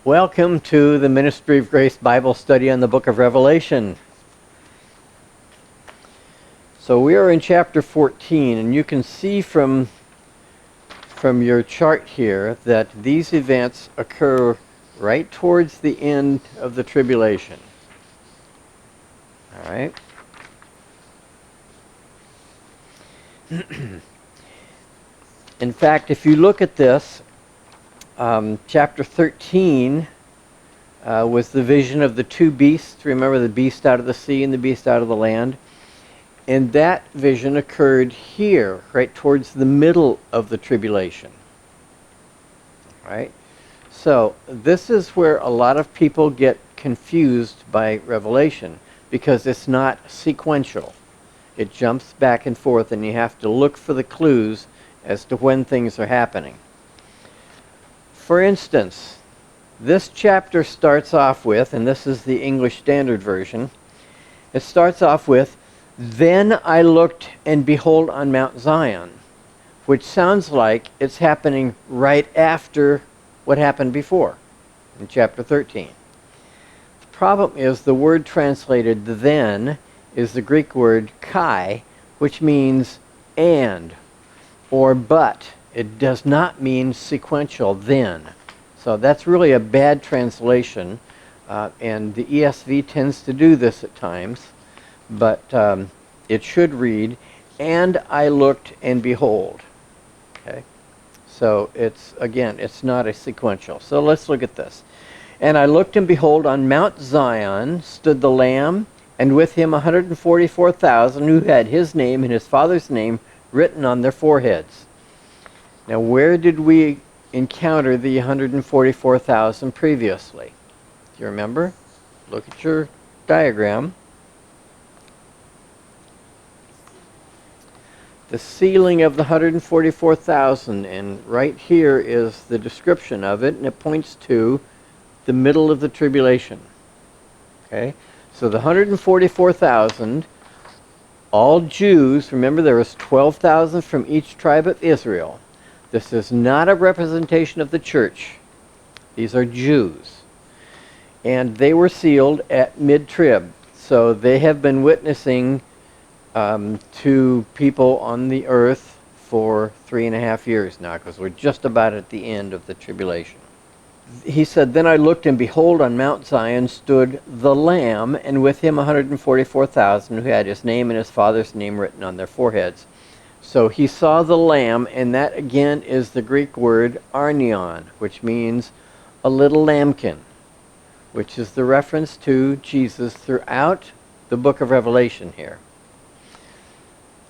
Welcome to the Ministry of Grace Bible study on the book of Revelation. So we are in chapter 14, and you can see from your chart here that these events occur right towards the end of the tribulation. All right? In fact, if you look at this, chapter 13 was the vision of the two beasts. Remember the beast out of the sea and the beast out of the land? And that vision occurred here, right towards the middle of the tribulation. Right? So this is where a lot of people get confused by Revelation, because it's not sequential. It jumps back and forth, and you have to look for the clues as to when things are happening. For instance, this chapter starts off with, and this is the English Standard Version, it starts off with, "Then I looked and behold on Mount Zion," which sounds like it's happening right after what happened before, in chapter 13. The problem is the word translated "then" is the Greek word kai, which means "and" or "but." It does not mean sequential then. So that's really a bad translation, and the ESV tends to do this at times, but it should read, "And I looked and behold." Okay? So it's not a sequential. So let's look at this. "And I looked and behold, on Mount Zion stood the Lamb, and with him 144,000 who had his name and his Father's name written on their foreheads." Now, where did we encounter the 144,000 previously? Do you remember? Look at your diagram. The sealing of the 144,000, and right here is the description of it, and it points to the middle of the tribulation. Okay? So the 144,000, all Jews, remember there was 12,000 from each tribe of Israel. This is not a representation of the church. These are Jews. And they were sealed at mid-trib. So they have been witnessing to people on the earth for 3.5 years now, because we're just about at the end of the tribulation. He said, "Then I looked, and behold, on Mount Zion stood the Lamb, and with him 144,000 who had his name and his Father's name written on their foreheads." So he saw the Lamb, and that again is the Greek word arnion, which means a little lambkin, which is the reference to Jesus throughout the book of Revelation here.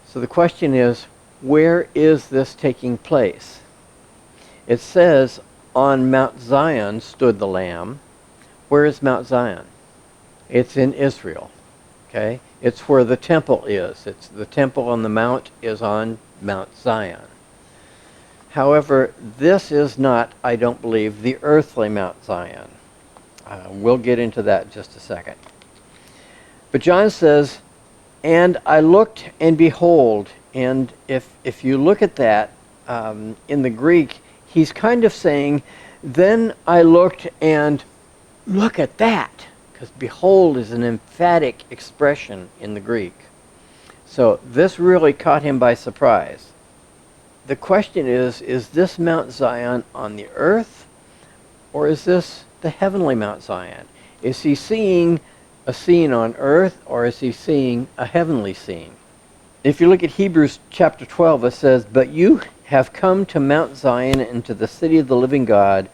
So the question is, where is this taking place? It says, "On Mount Zion stood the Lamb." Where is Mount Zion? It's in Israel. Okay? It's where the temple is. It's the temple on the mount is on Mount Zion. However, this is not, I don't believe, the earthly Mount Zion. We'll get into that in just a second. But John says, "And I looked and behold," and if you look at that in the Greek, he's kind of saying, "Then I looked and look at that." Because behold is an emphatic expression in the Greek. So this really caught him by surprise. The question is this Mount Zion on the earth, or is this the heavenly Mount Zion? Is he seeing a scene on earth, or is he seeing a heavenly scene? If you look at Hebrews chapter 12, it says, "But you have come to Mount Zion and to the city of the living God,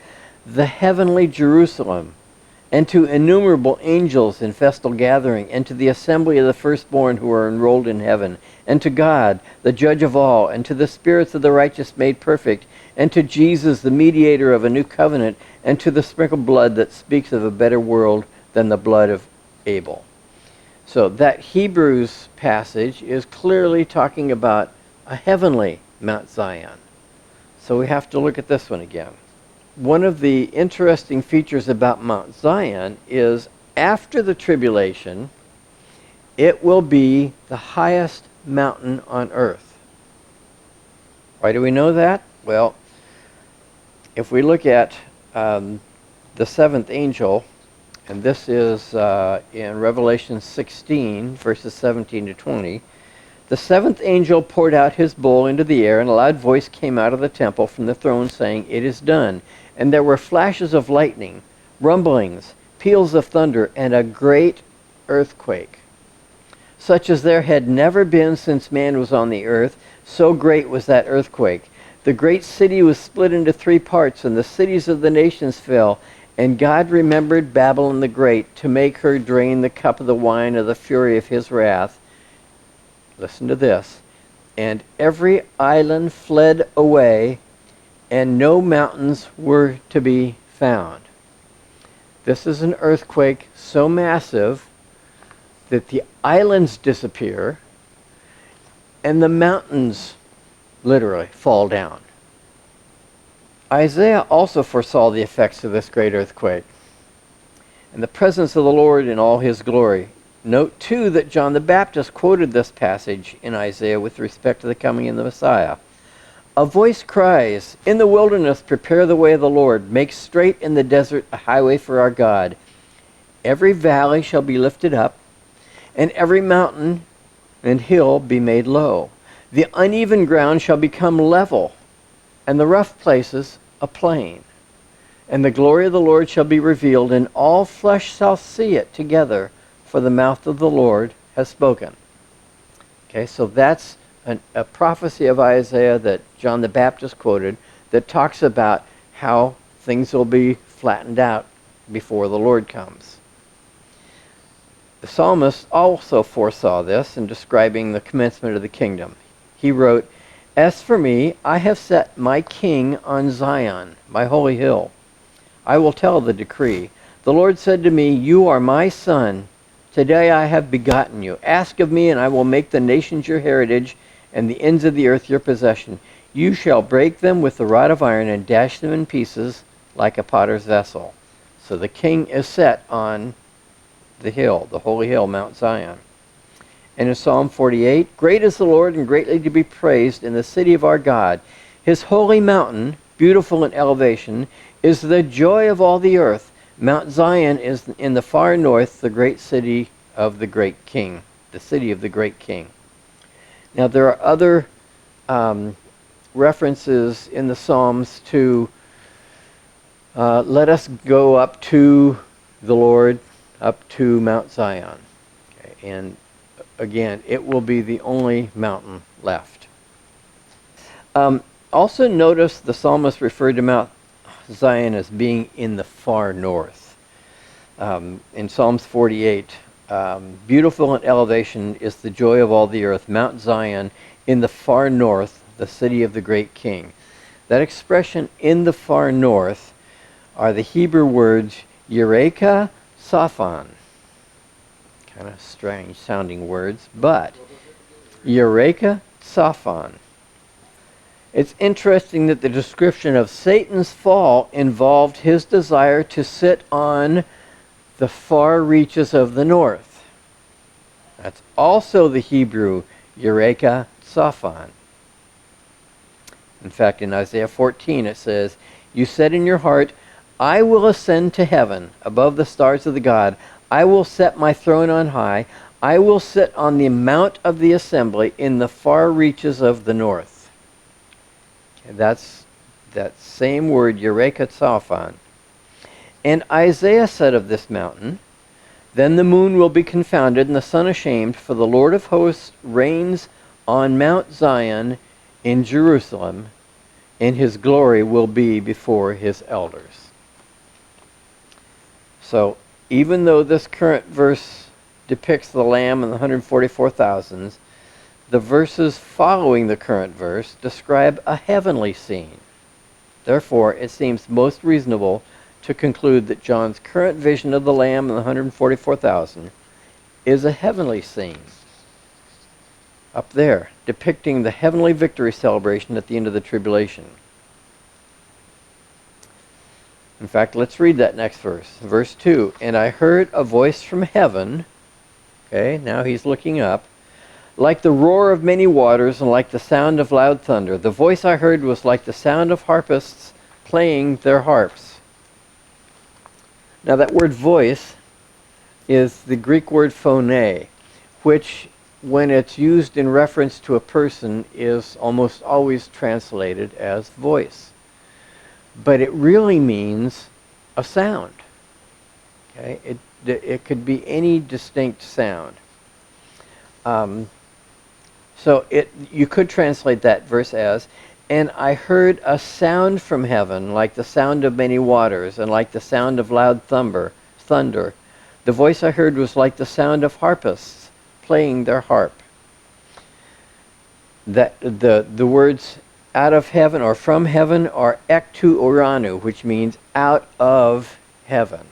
the heavenly Jerusalem, and to innumerable angels in festal gathering, and to the assembly of the firstborn who are enrolled in heaven, and to God, the judge of all, and to the spirits of the righteous made perfect, and to Jesus, the mediator of a new covenant, and to the sprinkled blood that speaks of a better world than the blood of Abel." So that Hebrews passage is clearly talking about a heavenly Mount Zion. So we have to look at this one again. One of the interesting features about Mount Zion is after the tribulation, it will be the highest mountain on earth. Why do we know that? Well, if we look at the seventh angel, and this is in Revelation 16, verses 17 to 20. The seventh angel poured out his bowl into the air, and a loud voice came out of the temple from the throne saying, "It is done." And there were flashes of lightning, rumblings, peals of thunder, and a great earthquake, such as there had never been since man was on the earth. So great was that earthquake. The great city was split into 3 parts, and the cities of the nations fell. And God remembered Babylon the Great to make her drain the cup of the wine of the fury of his wrath. Listen to this. And every island fled away, and no mountains were to be found. This is an earthquake so massive that the islands disappear and the mountains literally fall down. Isaiah also foresaw the effects of this great earthquake and the presence of the Lord in all his glory. Note, too, that John the Baptist quoted this passage in Isaiah with respect to the coming of the Messiah. A voice cries, "In the wilderness prepare the way of the Lord, make straight in the desert a highway for our God. Every valley shall be lifted up, and every mountain and hill be made low. The uneven ground shall become level, and the rough places a plain. And the glory of the Lord shall be revealed, and all flesh shall see it together, for the mouth of the Lord has spoken." Okay, so that's a prophecy of Isaiah that John the Baptist quoted that talks about how things will be flattened out before the Lord comes. The psalmist also foresaw this in describing the commencement of the kingdom. He wrote, "As for me, I have set my king on Zion, my holy hill. I will tell the decree. The Lord said to me, 'You are my son. Today I have begotten you. Ask of me, and I will make the nations your heritage, and the ends of the earth your possession. You shall break them with the rod of iron and dash them in pieces like a potter's vessel.'" So the king is set on the hill, the holy hill, Mount Zion. And in Psalm 48, "Great is the Lord and greatly to be praised in the city of our God. His holy mountain, beautiful in elevation, is the joy of all the earth. Mount Zion is in the far north, the great city of the great king," the city of the great king. Now there are other references in the Psalms to let us go up to the Lord, up to Mount Zion. Okay, and again, it will be the only mountain left. Also notice the psalmist referred to Mount Zion as being in the far north. In Psalms 48, "Beautiful in elevation is the joy of all the earth, Mount Zion in the far north, the city of the great king." That expression, "in the far north," are the Hebrew words Eureka, Saphon. Kind of strange sounding words, but Eureka, Saphon. It's interesting that the description of Satan's fall involved his desire to sit on the far reaches of the north. That's also the Hebrew Eureka, Saphon. In fact, in Isaiah 14 it says, "You said in your heart, I will ascend to heaven above the stars of the God. I will set my throne on high. I will sit on the mount of the assembly in the far reaches of the north." And that's that same word, Eureka, Saphon. And Isaiah said of this mountain, "Then the moon will be confounded and the sun ashamed, for the Lord of hosts reigns on Mount Zion in Jerusalem, and his glory will be before his elders." So even though this current verse depicts the Lamb and the 144,000, the verses following the current verse describe a heavenly scene. Therefore, it seems most reasonable to conclude that John's current vision of the Lamb and the 144,000 is a heavenly scene up there, depicting the heavenly victory celebration at the end of the tribulation. In fact, let's read that next verse. Verse 2, "And I heard a voice from heaven," okay, now he's looking up, "like the roar of many waters and like the sound of loud thunder. The voice I heard was like the sound of harpists playing their harps." Now that word voice is the Greek word phone, which when it's used in reference to a person is almost always translated as voice. But it really means a sound. Okay? It could be any distinct sound. So you could translate that verse as, "And I heard a sound from heaven, like the sound of many waters, and like the sound of loud thunder. The voice I heard was like the sound of harpists playing their harp." The words out of heaven or from heaven are ek tu oranu, which means out of heaven.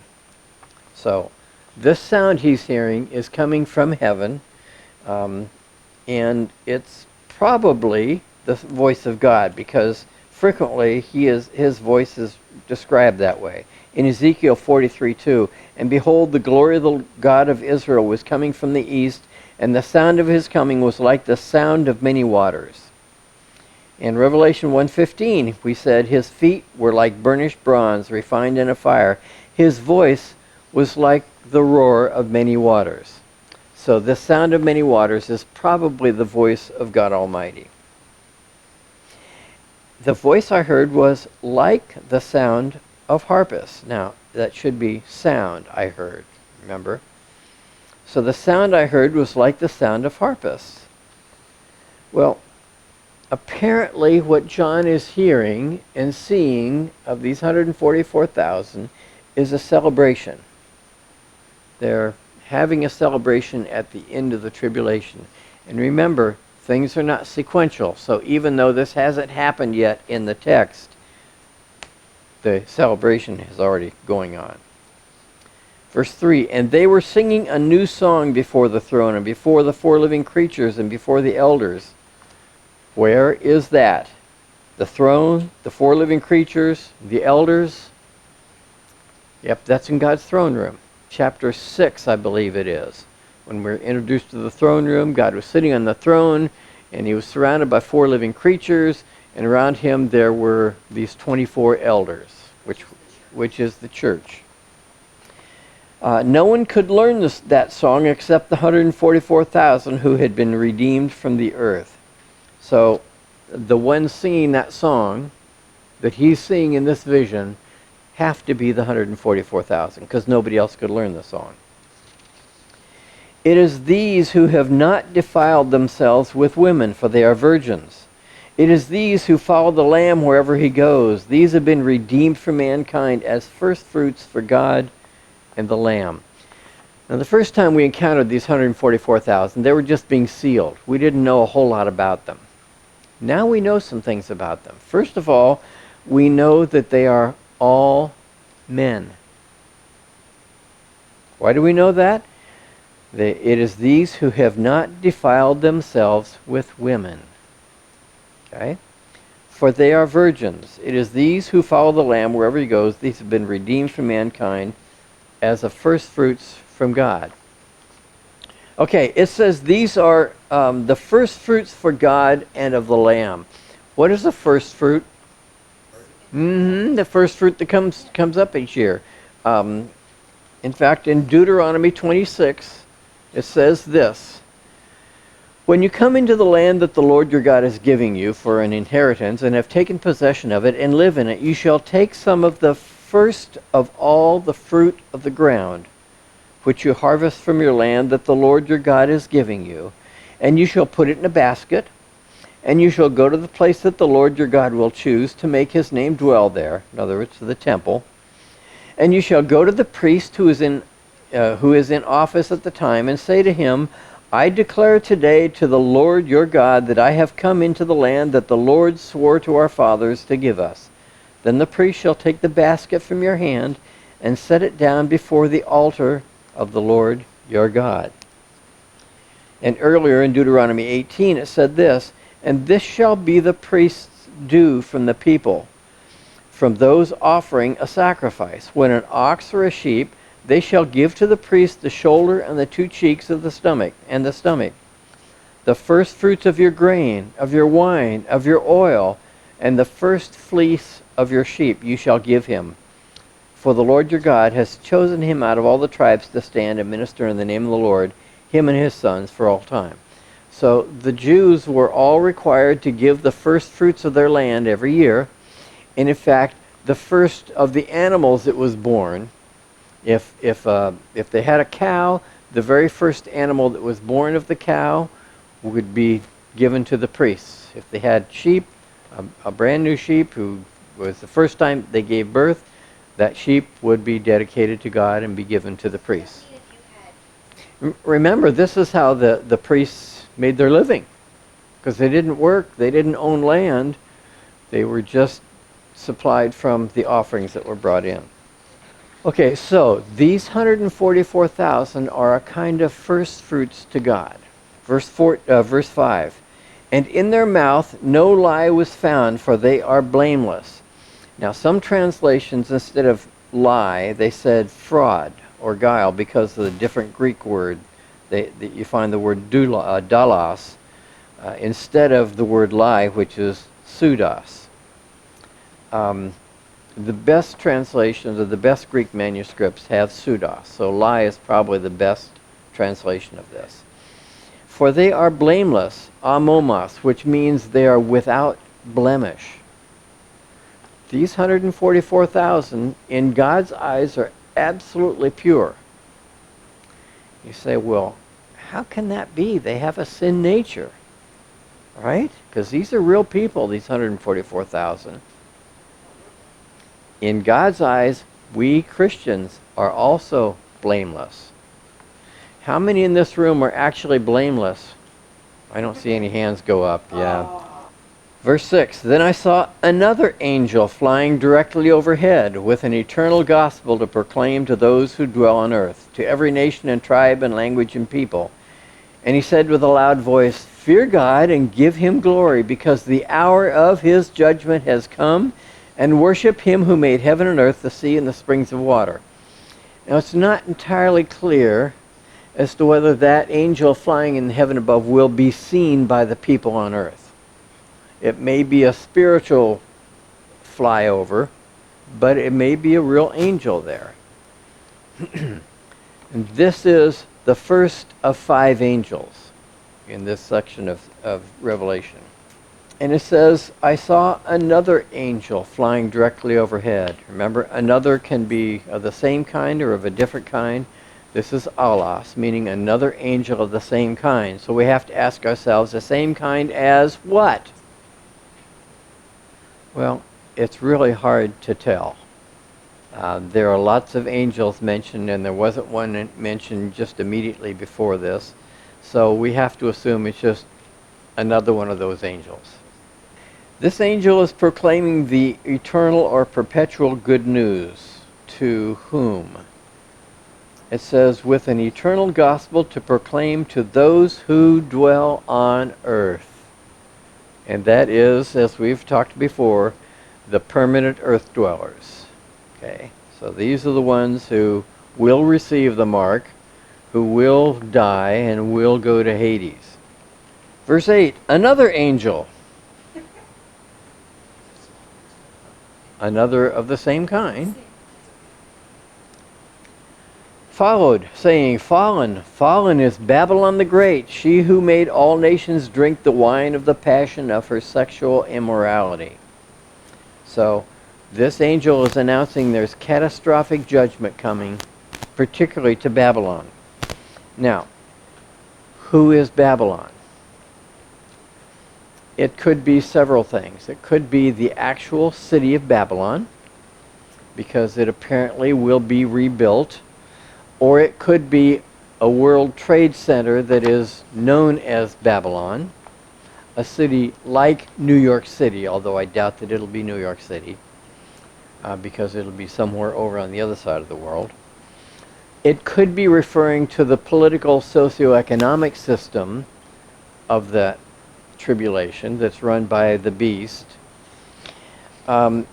So this sound he's hearing is coming from heaven, and it's probably the voice of God, because frequently his voice is described that way. In Ezekiel 43:2, "And behold, the glory of the God of Israel was coming from the east, and the sound of his coming was like the sound of many waters." In Revelation 1:15, we said, "His feet were like burnished bronze refined in a fire. His voice was like the roar of many waters." So the sound of many waters is probably the voice of God Almighty. The voice I heard was like the sound of harpists. Now, that should be sound I heard, remember? So the sound I heard was like the sound of harpists. Well, apparently what John is hearing and seeing of these 144,000 is a celebration. They're having a celebration at the end of the tribulation. And remember, things are not sequential. So even though this hasn't happened yet in the text, the celebration is already going on. Verse 3, "And they were singing a new song before the throne and before the four living creatures and before the elders." Where is that? The throne, the four living creatures, the elders? Yep, that's in God's throne room. Chapter 6, I believe it is. When we're introduced to the throne room, God was sitting on the throne, and he was surrounded by four living creatures, and around him there were these 24 elders, which is the church. No one could learn that song except the 144,000 who had been redeemed from the earth. So the ones singing that song that he's seeing in this vision have to be the 144,000, because nobody else could learn the song. "It is these who have not defiled themselves with women, for they are virgins. It is these who follow the Lamb wherever he goes. These have been redeemed from mankind as first fruits for God and the Lamb." Now, the first time we encountered these 144,000, they were just being sealed. We didn't know a whole lot about them. Now we know some things about them. First of all, we know that they are all men. Why do we know that? It is these who have not defiled themselves with women. Okay? "For they are virgins. It is these who follow the Lamb wherever he goes. These have been redeemed from mankind as of first fruits from God." Okay, it says these are the first fruits for God and of the Lamb. What is the first fruit? The first fruit that comes up each year. In fact, in Deuteronomy 26, it says this: "When you come into the land that the Lord your God is giving you for an inheritance, and have taken possession of it, and live in it, you shall take some of the first of all the fruit of the ground, which you harvest from your land that the Lord your God is giving you, and you shall put it in a basket, and you shall go to the place that the Lord your God will choose to make his name dwell there," in other words, the temple, "and you shall go to the priest who is in office at the time, and say to him, I declare today to the Lord your God that I have come into the land that the Lord swore to our fathers to give us. Then the priest shall take the basket from your hand and set it down before the altar of the Lord your God." And earlier in Deuteronomy 18 it said this: "And this shall be the priest's due from the people, from those offering a sacrifice. When an ox or a sheep, they shall give to the priest the shoulder and the two cheeks of the stomach, the first fruits of your grain, of your wine, of your oil, and the first fleece of your sheep you shall give him. For the Lord your God has chosen him out of all the tribes to stand and minister in the name of the Lord, him and his sons for all time. So the Jews were all required to give the first fruits of their land every year. And in fact, the first of the animals that was born, if they had a cow, the very first animal that was born of the cow would be given to the priests. If they had sheep, a brand new sheep who was the first time they gave birth, that sheep would be dedicated to God and be given to the priests. Remember, this is how the priests made their living, because they didn't work, they didn't own land, they were just supplied from the offerings that were brought in. Okay, so these 144,000 are a kind of first fruits to God. Verse 5. And in their mouth no lie was found, for they are blameless. Now some translations, instead of lie, they said fraud or guile, because of the different Greek word. You find the word dalos instead of the word lie, which is pseudos. The best translations or the best Greek manuscripts have pseudos, so lie is probably the best translation of this. For they are blameless, amomos, which means they are without blemish. These 144,000 in God's eyes are absolutely pure. You say, well, how can that be? They have a sin nature, right? Because these are real people, these 144,000. In God's eyes, we Christians are also blameless. How many in this room are actually blameless? I don't see any hands go up. Yeah. Verse 6, Then I saw another angel flying directly overhead with an eternal gospel to proclaim to those who dwell on earth, to every nation and tribe and language and people. And he said with a loud voice, Fear God and give him glory, because the hour of his judgment has come, and worship him who made heaven and earth, the sea, and the springs of water. Now it's not entirely clear as to whether that angel flying in heaven above will be seen by the people on earth. It may be a spiritual flyover, but it may be a real angel there. And this is the first of 5 angels in this section of Revelation. And it says, I saw another angel flying directly overhead. Remember, another can be of the same kind or of a different kind. This is alos, meaning another angel of the same kind. So we have to ask ourselves, the same kind as what? Well, it's really hard to tell. There are lots of angels mentioned, and there wasn't one mentioned just immediately before this. So we have to assume it's just another one of those angels. This angel is proclaiming the eternal or perpetual good news to whom? It says, with an eternal gospel to proclaim to those who dwell on earth. And that is, as we've talked before, the permanent earth dwellers. Okay, so these are the ones who will receive the mark, who will die and will go to Hades. Verse 8, another angel. Another of the same kind, followed, saying, Fallen, fallen is Babylon the Great, she who made all nations drink the wine of the passion of her sexual immorality. So, this angel is announcing there's catastrophic judgment coming, particularly to Babylon. Now, who is Babylon? It could be several things. It could be the actual city of Babylon, because it apparently will be rebuilt. Or it could be a World Trade Center that is known as Babylon, a city like New York City, although I doubt that it'll be New York City, because it'll be somewhere over on the other side of the world. It could be referring to the political socioeconomic system of that tribulation that's run by the beast.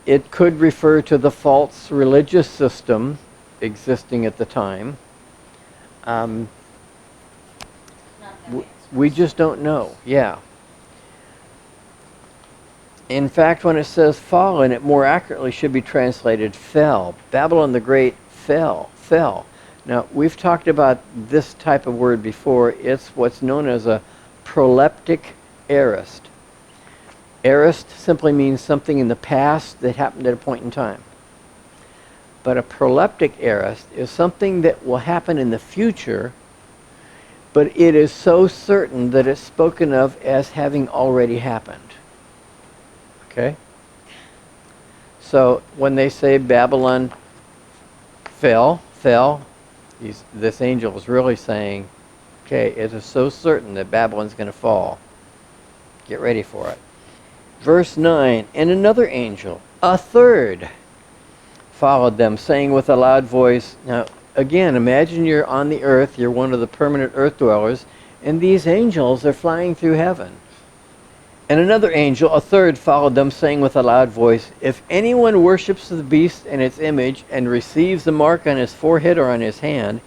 It could refer to the false religious system existing at the time. We just don't know. Yeah. In fact, when it says fallen, it more accurately should be translated fell. Babylon the Great fell. Now, we've talked about this type of word before. It's what's known as a proleptic aorist. Aorist simply means something in the past that happened at a point in time. But a proleptic aorist is something that will happen in the future, but it is so certain that it's spoken of as having already happened. Okay? So when they say Babylon fell, this angel is really saying, okay, it is so certain that Babylon's going to fall. Get ready for it. Verse 9, and another angel, a third, followed them, saying with a loud voice. Now, again, imagine you're on the earth, you're one of the permanent earth dwellers, and these angels are flying through heaven. And another angel, a third, followed them, saying with a loud voice, if anyone worships the beast and its image and receives the mark on his forehead or on his hand,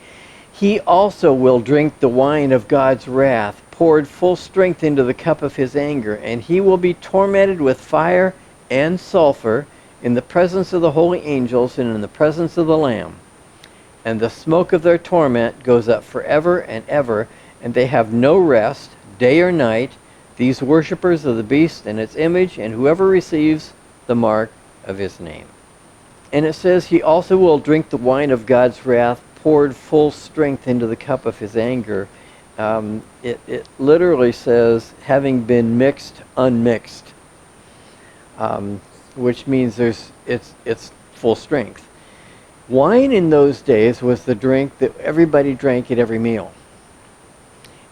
he also will drink the wine of God's wrath, poured full strength into the cup of his anger, and he will be tormented with fire and sulfur in the presence of the holy angels and in the presence of the Lamb. And the smoke of their torment goes up forever and ever, and they have no rest, day or night, these worshippers of the beast and its image, and whoever receives the mark of his name. And it says, he also will drink the wine of God's wrath, poured full strength into the cup of his anger. It literally says, having been mixed, unmixed, which means it's full strength. Wine in those days was the drink that everybody drank at every meal.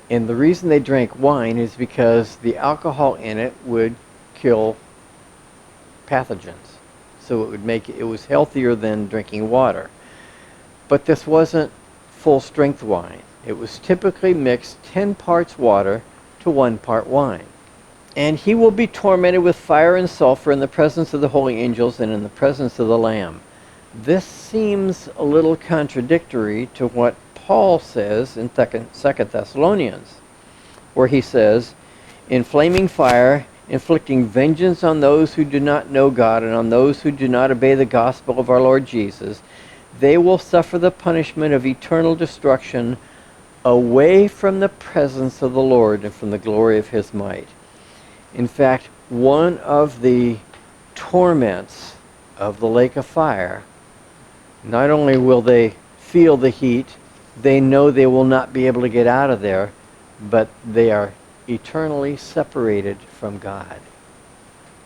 And the reason they drank wine is because the alcohol in it would kill pathogens. So it was healthier than drinking water. But this wasn't full strength wine. It was typically mixed 10 parts water to 1 part wine. And he will be tormented with fire and sulfur in the presence of the holy angels and in the presence of the Lamb. This seems a little contradictory to what Paul says in 2 Thessalonians, where he says, in flaming fire, inflicting vengeance on those who do not know God and on those who do not obey the gospel of our Lord Jesus, they will suffer the punishment of eternal destruction away from the presence of the Lord and from the glory of his might. In fact, one of the torments of the lake of fire, not only will they feel the heat, they know they will not be able to get out of there, but they are eternally separated from God.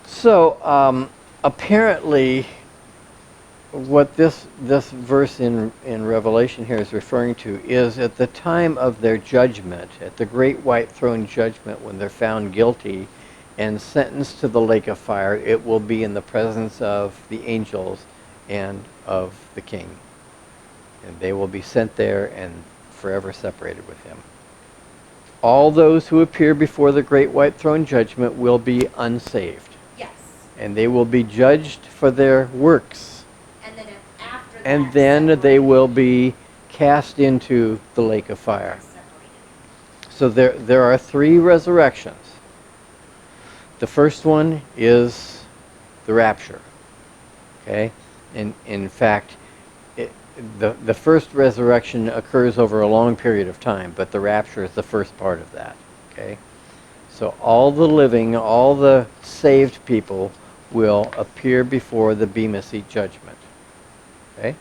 So apparently what this verse in Revelation here is referring to is at the time of their judgment, at the great white throne judgment, when they're found guilty and sentenced to the lake of fire, it will be in the presence of the angels and of the king. And they will be sent there and forever separated with him. All those who appear before the great white throne judgment will be unsaved. Yes. And they will be judged for their works. And then after that, And then they will be cast into the lake of fire. So there are 3 resurrections. The first one is the rapture. Okay? And in fact, the first resurrection occurs over a long period of time, but the rapture is the first part of that. Okay? So all the living, all the saved people will appear before the Bema Seat judgment. Okay?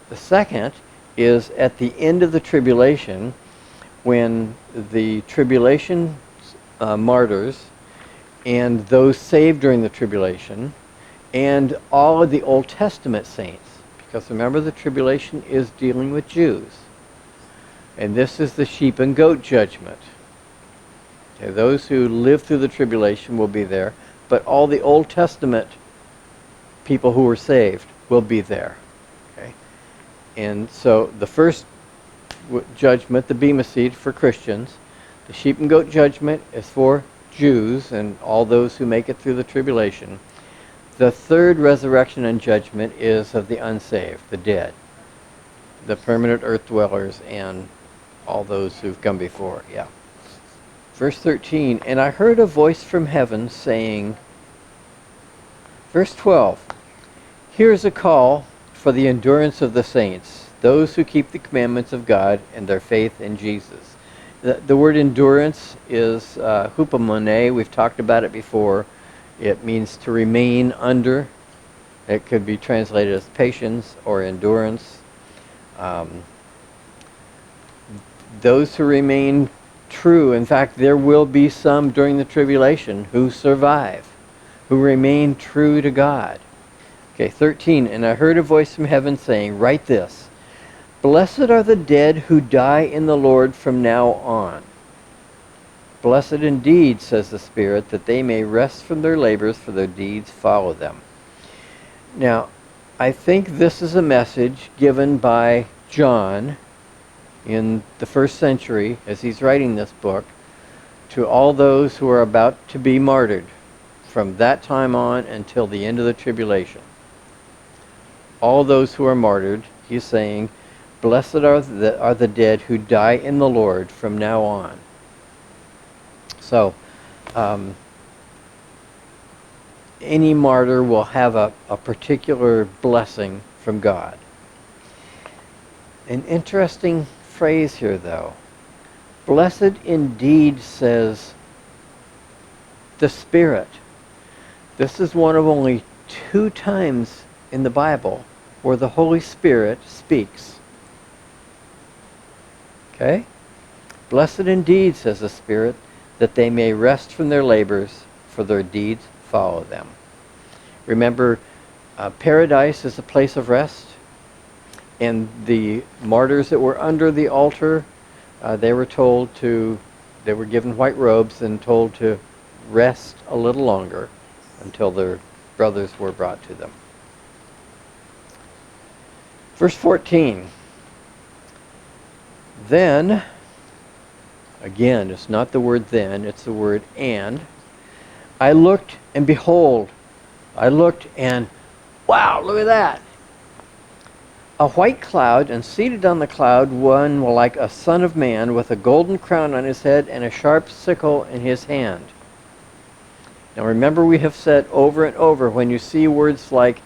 The second is at the end of the tribulation, when the tribulation martyrs and those saved during the tribulation and all of the Old Testament saints, because remember, the tribulation is dealing with Jews. And this is the sheep and goat judgment. Okay, those who live through the tribulation will be there, but all the Old Testament people who were saved will be there. Okay? And so the first judgment, the Bema Seat, for Christians. The sheep and goat judgment is for Jews and all those who make it through the tribulation. The third resurrection and judgment is of the unsaved, the dead, the permanent earth dwellers, and all those who've come before. Yeah. Verse 13, and I heard a voice from heaven saying, Verse 12. Here is a call for the endurance of the saints, those who keep the commandments of God and their faith in Jesus. The word endurance is hupomone. We've talked about it before. It means to remain under. It could be translated as patience or endurance. Those who remain true. In fact, there will be some during the tribulation who survive, who remain true to God. Okay, 13. And I heard a voice from heaven saying, write this, blessed are the dead who die in the Lord from now on. Blessed indeed, says the Spirit, that they may rest from their labors, for their deeds follow them. Now, I think this is a message given by John in the first century, as he's writing this book, to all those who are about to be martyred from that time on until the end of the tribulation. All those who are martyred, he's saying, blessed are the dead who die in the Lord from now on. So, any martyr will have a particular blessing from God. An interesting phrase here, though. Blessed indeed, says the Spirit. This is one of only 2 times in the Bible where the Holy Spirit speaks. Okay? Blessed indeed, says the Spirit, that they may rest from their labors, for their deeds follow them. Remember, paradise is a place of rest, and the martyrs that were under the altar, they were given white robes and told to rest a little longer until their brothers were brought to them. Verse 14. Then, again, it's not the word then, it's the word and. I looked, and behold, wow, look at that. A white cloud, and seated on the cloud one like a son of man, with a golden crown on his head and a sharp sickle in his hand. Now remember, we have said over and over, when you see words like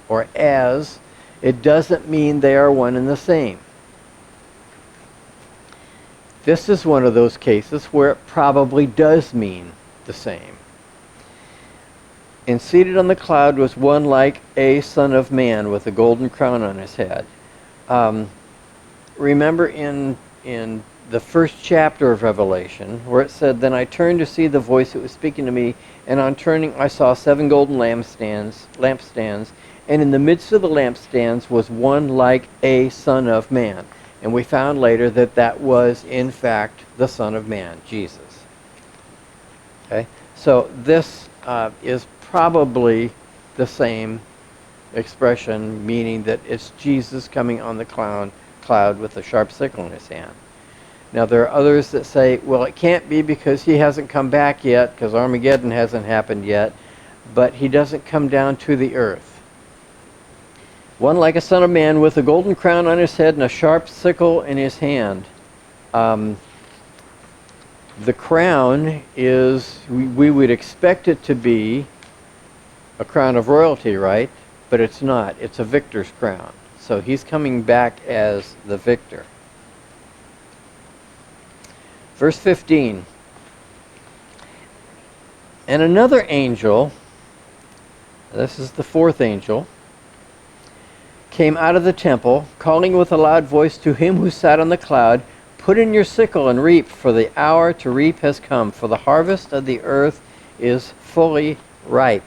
or as, it doesn't mean they are one and the same. This is one of those cases where it probably does mean the same. And seated on the cloud was one like a son of man with a golden crown on his head. Remember in the first chapter of Revelation, where it said, then I turned to see the voice that was speaking to me, and on turning I saw 7 golden lampstands, and in the midst of the lampstands was one like a son of man. And we found later that that was, in fact, the Son of Man, Jesus. Okay? So this is probably the same expression, meaning that it's Jesus coming on the cloud with a sharp sickle in his hand. Now there are others that say, well, it can't be because he hasn't come back yet, because Armageddon hasn't happened yet, but he doesn't come down to the earth. One like a son of man with a golden crown on his head and a sharp sickle in his hand. The crown is, we would expect it to be a crown of royalty, right? But it's not. It's a victor's crown. So he's coming back as the victor. Verse 15. And another angel, this is the 4th angel, came out of the temple, calling with a loud voice to him who sat on the cloud, put in your sickle and reap, for the hour to reap has come, for the harvest of the earth is fully ripe.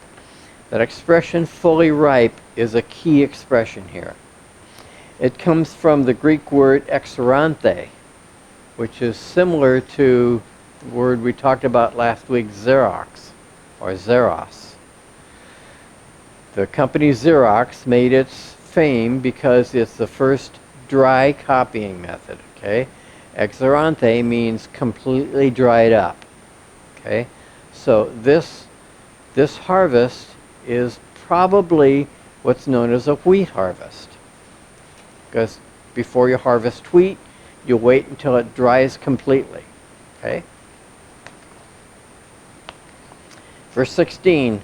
That expression, fully ripe, is a key expression here. It comes from the Greek word exoranthe, which is similar to the word we talked about last week, Xerox, or Xeros. The company Xerox made its fame because it's the first dry copying method, okay? Exoranthe means completely dried up, okay? So this harvest is probably what's known as a wheat harvest, because before you harvest wheat, you wait until it dries completely, okay? Verse 16,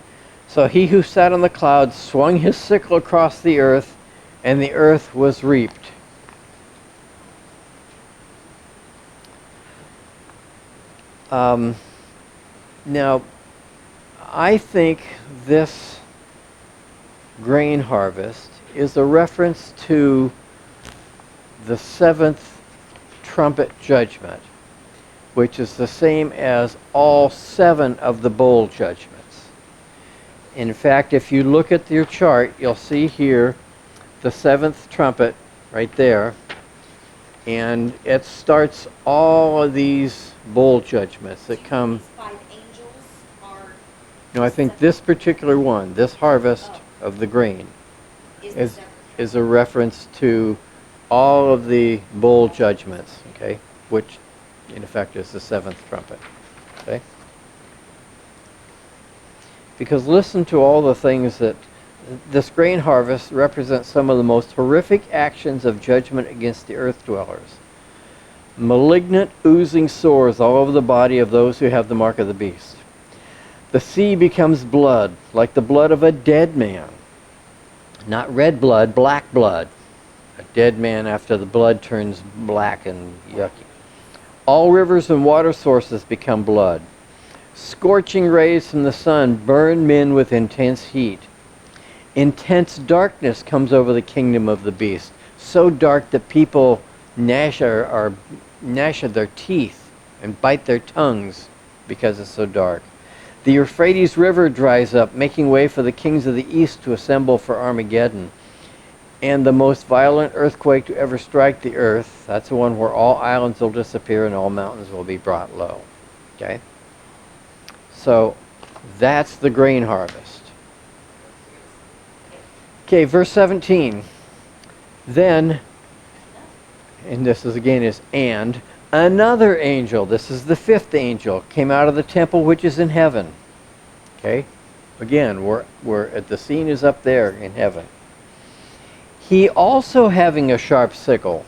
So he who sat on the clouds swung his sickle across the earth, and the earth was reaped. Now, I think this grain harvest is a reference to the seventh trumpet judgment, which is the same as all 7 of the bowl judgments. In fact, if you look at your chart, you'll see here the 7th trumpet right there, and it starts all of these bowl judgments that come. These 5 angels are. No, I think this particular one, this harvest of the grain, is a reference to all of the bowl judgments, okay, which in effect is the 7th trumpet, okay? Because listen to all the things that this grain harvest represents. Some of the most horrific actions of judgment against the earth dwellers. Malignant, oozing sores all over the body of those who have the mark of the beast. The sea becomes blood, like the blood of a dead man. Not red blood, black blood. A dead man after the blood turns black and yucky. All rivers and water sources become blood. Scorching rays from the sun burn men with intense heat. Intense darkness comes over the kingdom of the beast, so dark that people gnash at their teeth and bite their tongues because it's so dark. The Euphrates River dries up, making way for the kings of the east to assemble for Armageddon. And the most violent earthquake to ever strike the earth, that's the one where all islands will disappear and all mountains will be brought low. Okay? So that's the grain harvest. Okay, verse 17. Then, and this is again is and, another angel, this is the 5th angel, came out of the temple which is in heaven. Okay? Again, the scene is up there in heaven. He also having a sharp sickle.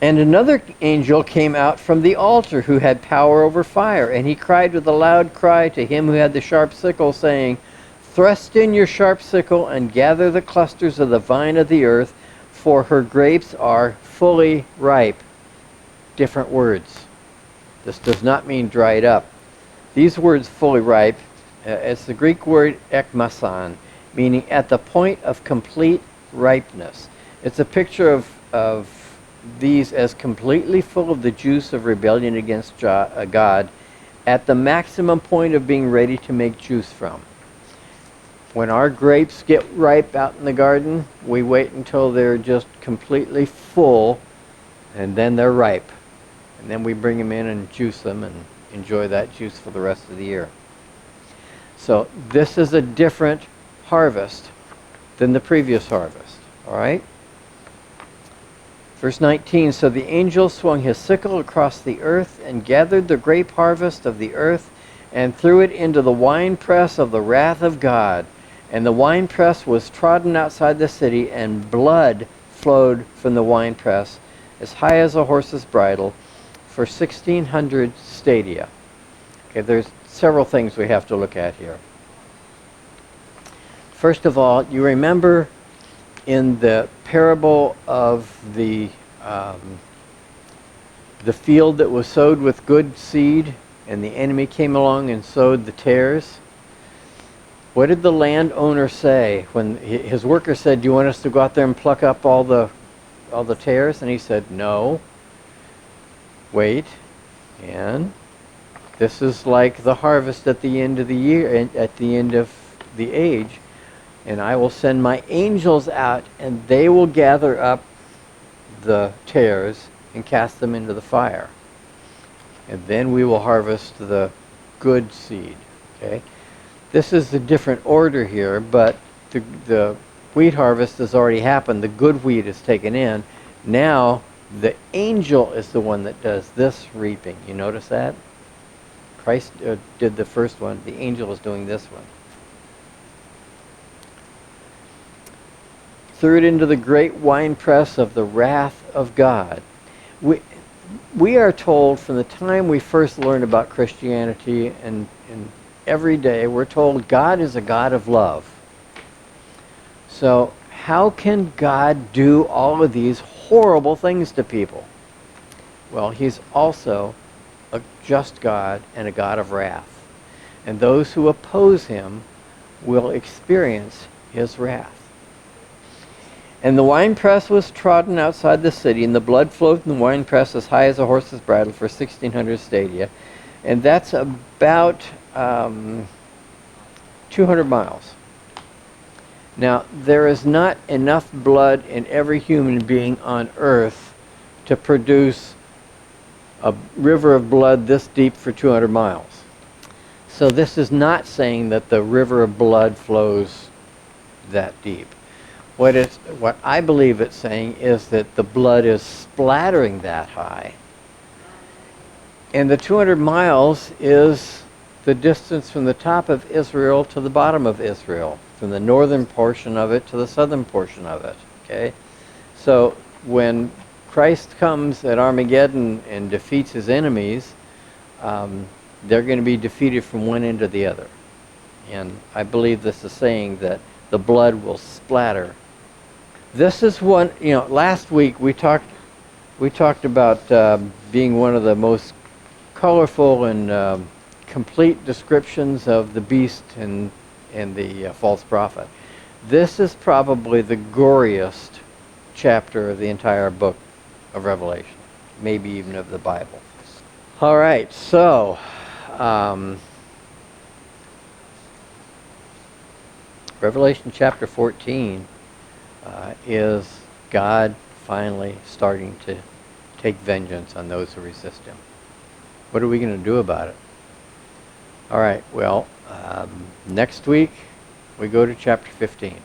And another angel came out from the altar who had power over fire, and he cried with a loud cry to him who had the sharp sickle, saying, Thrust in your sharp sickle and gather the clusters of the vine of the earth, for her grapes are fully ripe. Different words. This does not mean dried up. These words, fully ripe, it's the Greek word ekmasan, meaning at the point of complete ripeness. It's a picture of these as completely full of the juice of rebellion against God, at the maximum point of being ready to make juice from. When our grapes get ripe out in the garden, we wait until they're just completely full, and then they're ripe. And then we bring them in and juice them and enjoy that juice for the rest of the year. So this is a different harvest than the previous harvest. All right? Verse 19, so the angel swung his sickle across the earth and gathered the grape harvest of the earth and threw it into the winepress of the wrath of God. And the winepress was trodden outside the city, and blood flowed from the winepress as high as a horse's bridle for 1,600 stadia. Okay, there's several things we have to look at here. First of all, you remember in the parable of the field that was sowed with good seed, and the enemy came along and sowed the tares. What did the landowner say when his worker said, "Do you want us to go out there and pluck up all the tares?" And he said, "No. Wait, and this is like the harvest at the end of the year, at the end of the age. And I will send my angels out, and they will gather up the tares and cast them into the fire. And then we will harvest the good seed." Okay? This is a different order here, but the wheat harvest has already happened. The good wheat is taken in. Now, the angel is the one that does this reaping. You notice that? Christ did the first one. The angel is doing this one. Threw it into the great winepress of the wrath of God. We are told from the time we first learned about Christianity and every day. We're told God is a God of love. So how can God do all of these horrible things to people? Well, he's also a just God and a God of wrath. And those who oppose him will experience his wrath. And the winepress was trodden outside the city, and the blood flowed from the winepress as high as a horse's bridle for 1,600 stadia. And that's about 200 miles. Now, there is not enough blood in every human being on earth to produce a river of blood this deep for 200 miles. So this is not saying that the river of blood flows that deep. What I believe it's saying is that the blood is splattering that high. And the 200 miles is the distance from the top of Israel to the bottom of Israel, from the northern portion of it to the southern portion of it. Okay? So when Christ comes at Armageddon and defeats his enemies, they're going to be defeated from one end to the other. And I believe this is saying that the blood will splatter. This is one, last week we talked about being one of the most colorful and complete descriptions of the beast and the false prophet. This is probably the goriest chapter of the entire book of Revelation, maybe even of the Bible. All right, so Revelation chapter 14 is God finally starting to take vengeance on those who resist him. What are we going to do about it? All right, well, next week we go to chapter 15.